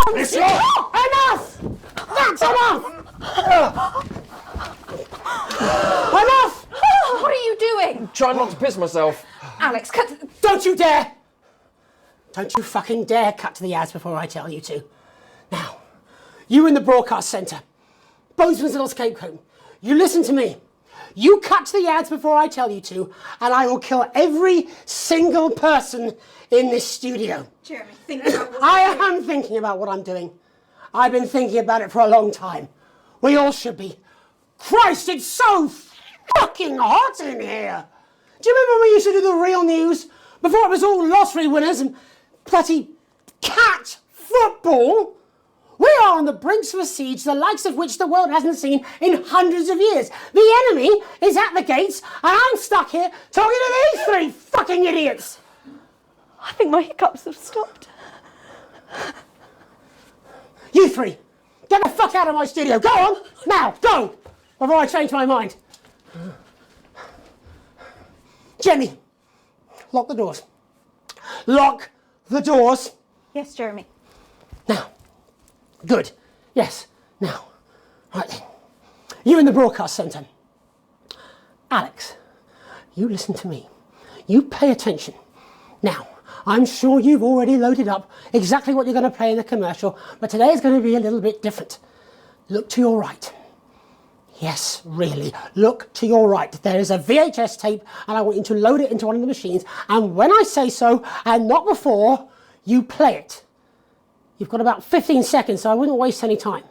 It's enough! That's enough! Enough! What are you doing? Trying not to piss myself. Alex, cut... Don't you dare! Don't you fucking dare cut to the ads before I tell you to. Now, you in the broadcast centre, Bozeman's little scapegoat, you listen to me. You cut to the ads before I tell you to, and I will kill every single person in this studio. Jeremy, think about what I am thinking about what I'm doing. I've been thinking about it for a long time. We all should be. Christ, it's so fucking hot in here. Do you remember when we used to do the real news? Before it was all lottery winners and bloody cat football? We are on the brinks of a siege the likes of which the world hasn't seen in hundreds of years. The enemy is at the gates and I'm stuck here talking to these three fucking idiots. I think my hiccups have stopped. You three, get the fuck out of my studio. Go on, now, go, before I change my mind. Jenny, lock the doors. Lock the doors. Yes, Jeremy. Now. Good. Yes. Now. Right then. You in the broadcast centre. Alex, you listen to me. You pay attention. Now, I'm sure you've already loaded up exactly what you're going to play in the commercial, but today is going to be a little bit different. Look to your right. Yes, really. Look to your right. There is a VHS tape, and I want you to load it into one of the machines, and when I say so, and not before, you play it. You've got about 15 seconds, so I wouldn't waste any time.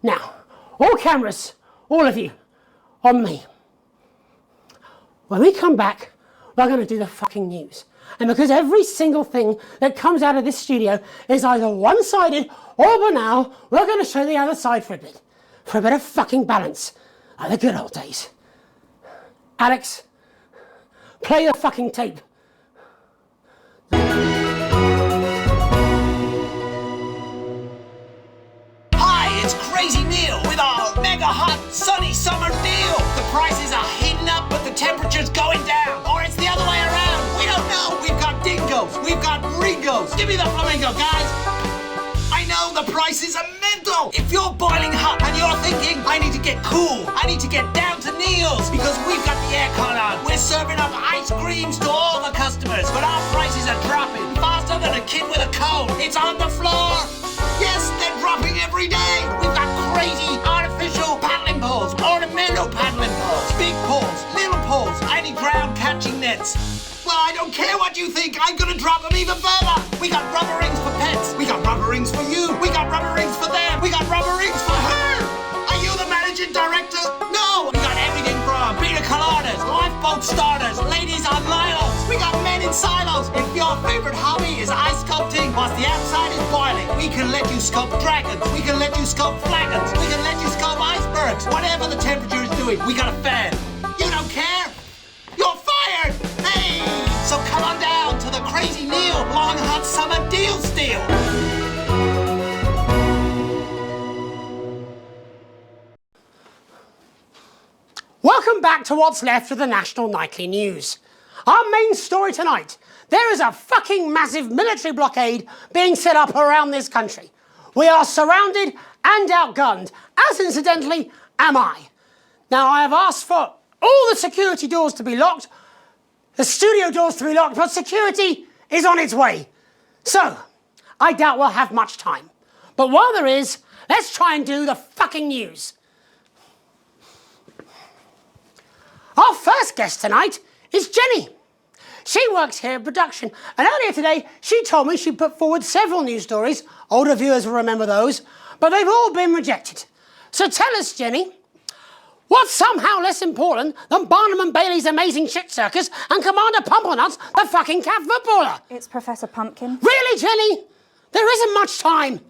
Now, all cameras, all of you, on me. When we come back, we're going to do the fucking news. And because every single thing that comes out of this studio is either one-sided or banal, we're going to show the other side for a bit of fucking balance, like the good old days. Alex, play the fucking tape. Crazy Neil with our mega hot sunny summer deal. The prices are heating up but the temperature's going down. Or it's the other way around. We don't know. We've got dingoes. We've got ringos. Give me the flamingo, guys. I know the prices are mental. If you're boiling hot and you're thinking, I need to get cool, I need to get down to Neil's because we've got the aircon on. We're serving up ice creams to all the customers, but our prices are dropping faster than a kid with a cold. It's on the floor. Yes, they're dropping every day. We've got crazy artificial paddling poles, ornamental paddling poles, big poles, little poles, tiny ground catching nets. Well, I don't care what you think. I'm gonna drop them even further. We got rubber rings for pets. We got rubber rings for you. We got rubber rings for them. We got rubber rings for her. Are you the managing director? No. We got everything from pina coladas, lifeboat starters, ladies on lilos. We got men in silos. If your favorite hobby is ice sculpting whilst the outside is boiling, we can let you sculpt dragons. We can let you sculpt flagons. We can let you sculpt icebergs. Whatever the temperature is doing, we got a fan. You don't care? You're fired! Hey! So come on down to the Crazy Neil Long Hot Summer Deal Steal! Welcome back to what's left of the National Nightly News. Our main story tonight. There is a fucking massive military blockade being set up around this country. We are surrounded and outgunned, as incidentally am I. Now I have asked for all the security doors to be locked, the studio doors to be locked, but security is on its way. So, I doubt we'll have much time. But while there is, let's try and do the fucking news. Our first guest tonight is Jenny. She works here in production, and earlier today she told me she put forward several news stories. Older viewers will remember those, but they've all been rejected. So tell us, Jenny, what's somehow less important than Barnum and Bailey's Amazing Shit Circus and Commander Pumplenuts, the fucking cat footballer? It's Professor Pumpkin. Really, Jenny? There isn't much time.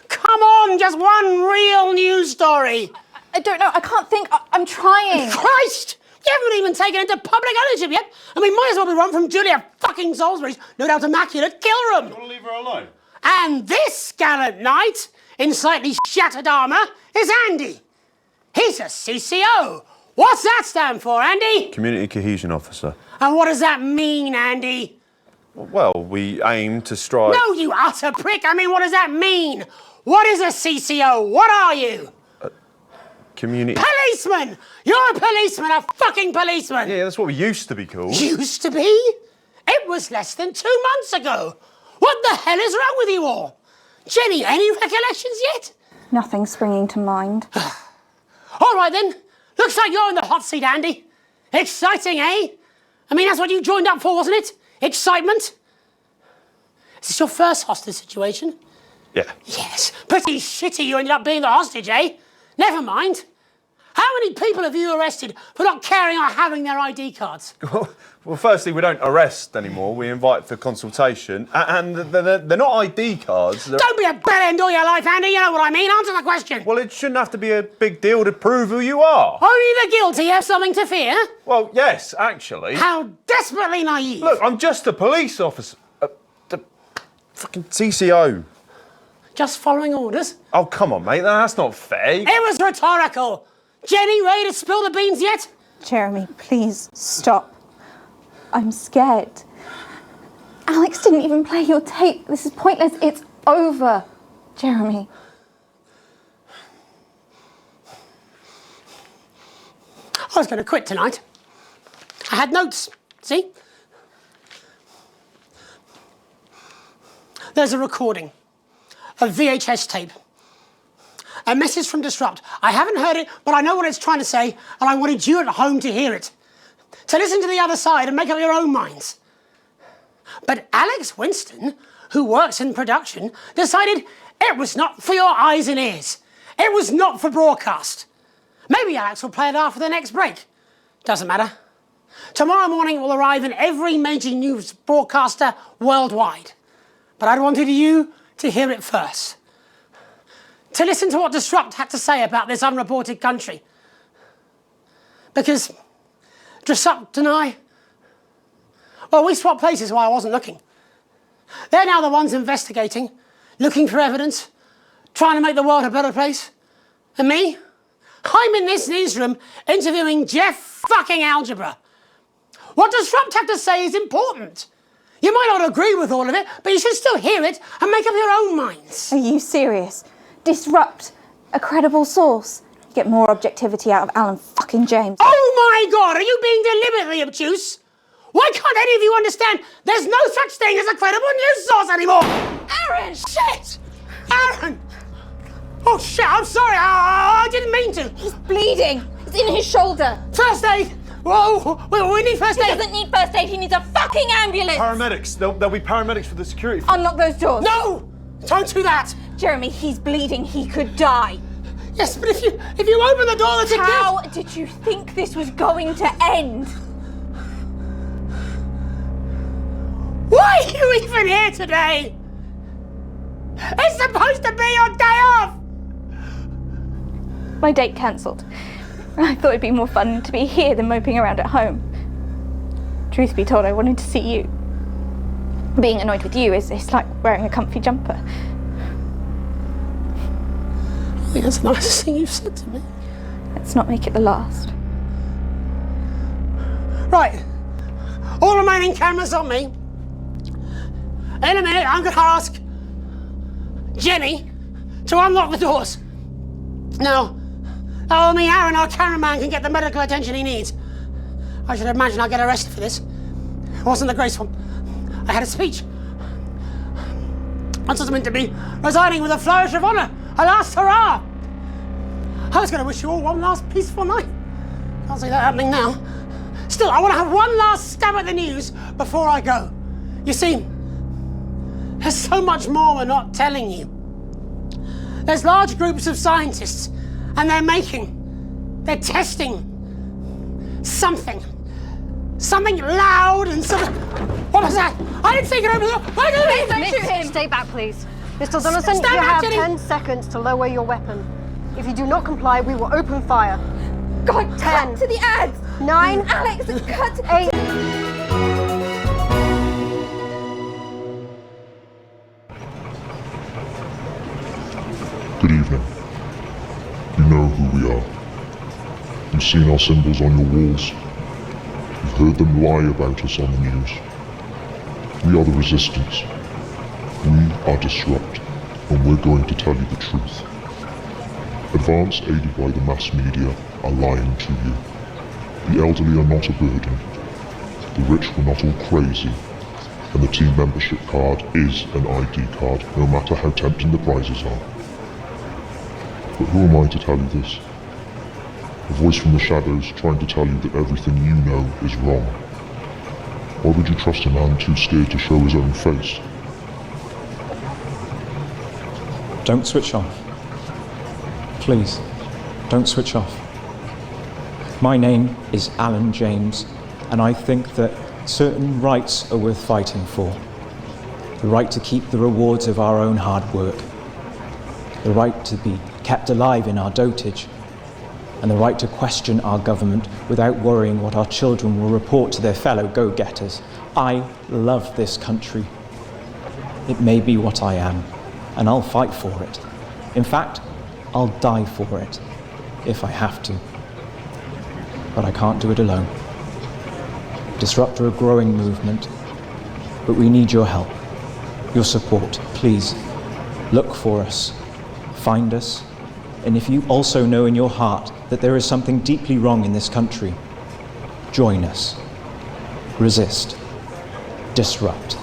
Come on, just one real news story. I don't know. I can't think. I'm trying. Christ! You haven't even taken into public ownership yet, and we might as well be run from Julia fucking Salisbury's no doubt immaculate kill room. You want to leave her alone? And this gallant knight, in slightly shattered armour, is Andy. He's a CCO. What's that stand for, Andy? Community Cohesion Officer. And what does that mean, Andy? Well, we aim to strive... No, you utter prick! I mean, what does that mean? What is a CCO? What are you? Community... Policeman! You're a policeman, a fucking policeman! Yeah, that's what we used to be called. Used to be? It was less than 2 months ago. What the hell is wrong with you all? Jenny, any recollections yet? Nothing springing to mind. All right then. Looks like you're in the hot seat, Andy. Exciting, eh? I mean, that's what you joined up for, wasn't it? Excitement? Is this your first hostage situation? Yeah. Yes. Pretty shitty you ended up being the hostage, eh? Never mind. How many people have you arrested for not carrying or having their ID cards? Well, firstly, we don't arrest anymore. We invite for consultation. And they're not ID cards. Don't be a bell end all your life, Andy. You know what I mean. Answer the question. Well, it shouldn't have to be a big deal to prove who you are. Only the guilty have something to fear? Well, yes, actually. How desperately naive. Look, I'm just a police officer. The fucking CCO. Just following orders? Oh, come on, mate. That's not fair. It was rhetorical. Jenny, ready to spill the beans yet? Jeremy, please stop. I'm scared. Alex didn't even play your tape. This is pointless. It's over. Jeremy. I was going to quit tonight. I had notes, see? There's a recording, a VHS tape, a message from Disrupt. I haven't heard it, but I know what it's trying to say, and I wanted you at home to hear it. To listen to the other side and make up your own minds. But Alex Winston, who works in production, decided it was not for your eyes and ears. It was not for broadcast. Maybe Alex will play it after the next break. Doesn't matter. Tomorrow morning it will arrive in every major news broadcaster worldwide. But I wanted you to hear it first. To listen to what Disrupt had to say about this unreported country. Because Disrupt and I, well, we swapped places while I wasn't looking. They're now the ones investigating, looking for evidence, trying to make the world a better place. And me? I'm in this newsroom interviewing Jeff fucking Algebra. What Disrupt have to say is important. You might not agree with all of it, but you should still hear it and make up your own minds. Are you serious? Disrupt. A credible source. You get more objectivity out of Alan fucking James. Oh my God, are you being deliberately obtuse? Why can't any of you understand there's no such thing as a credible news source anymore? Aaron! Shit! Aaron! Oh shit, I'm sorry, I didn't mean to. He's bleeding. It's in his shoulder. First aid! Whoa, we need first aid. He doesn't need first aid, he needs a fucking ambulance. Paramedics. There'll be paramedics for the security. Unlock those doors. No! Don't do that! Jeremy, he's bleeding. He could die. Yes, but if you open the door, that's a How did you think this was going to end? Why are you even here today? It's supposed to be your day off! My date cancelled. I thought it'd be more fun to be here than moping around at home. Truth be told, I wanted to see you. Being annoyed with you is like wearing a comfy jumper. I think that's the nicest thing you've said to me. Let's not make it the last. Right. All remaining cameras on me. In a minute, I'm going to ask Jenny to unlock the doors. Now, me, Aaron, our cameraman, can get the medical attention he needs. I should imagine I'll get arrested for this. It wasn't the graceful. I had a speech. I was meant to be resigning with a flourish of honour. A last hurrah! I was going to wish you all one last peaceful night. Can't see that happening now. Still, I want to have one last stab at the news before I go. You see, there's so much more we're not telling you. There's large groups of scientists, and they're testing something loud and something. What was that? I didn't think it over the. Why did Don't shoot him! Stay back, please. Mr. Donaldson, Stand you back, have Jenny. 10 seconds to lower your weapon. If you do not comply, we will open fire. God, 10. cut to the ads! 9. Alex, cut! 8. Good evening. You know who we are. You've seen our symbols on your walls. You've heard them lie about us on the news. We are the resistance. We are Disrupt, and we're going to tell you the truth. Advance, aided by the mass media, are lying to you. The elderly are not a burden. The rich were not all crazy. And the team membership card is an ID card, no matter how tempting the prizes are. But who am I to tell you this? A voice from the shadows trying to tell you that everything you know is wrong. Why would you trust a man too scared to show his own face? Don't switch off. Please, don't switch off. My name is Alan James, and I think that certain rights are worth fighting for. The right to keep the rewards of our own hard work. The right to be kept alive in our dotage. And the right to question our government without worrying what our children will report to their fellow go-getters. I love this country. It may be what I am, and I'll fight for it. In fact, I'll die for it, if I have to. But I can't do it alone. Disrupt are a growing movement, but we need your help, your support. Please, look for us, find us, and if you also know in your heart that there is something deeply wrong in this country, join us. Resist. Disrupt.